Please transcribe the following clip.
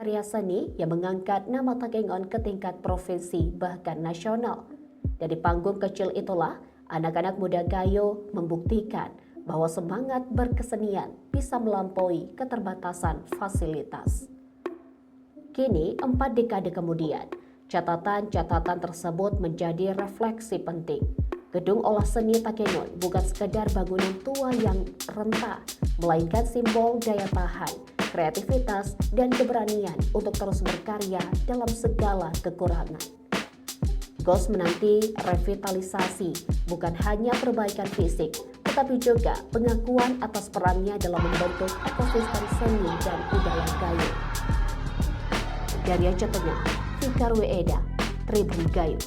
Karya seni yang mengangkat nama Takengon ke tingkat provinsi bahkan nasional. Dari panggung kecil itulah, anak-anak muda Gayo membuktikan bahwa semangat berkesenian bisa melampaui keterbatasan fasilitas. Kini, 4 dekade kemudian, catatan-catatan tersebut menjadi refleksi penting. Gedung olah seni Takengon bukan sekedar bangunan tua yang renta, melainkan simbol daya tahan, kreativitas, dan keberanian untuk terus berkarya dalam segala kekurangan. GOS menanti revitalisasi bukan hanya perbaikan fisik, tetapi juga pengakuan atas perannya dalam membentuk ekosistem seni dan budaya Gayo. Dari Aceh Tengah, Fikar Weeda, Tribun Gayo.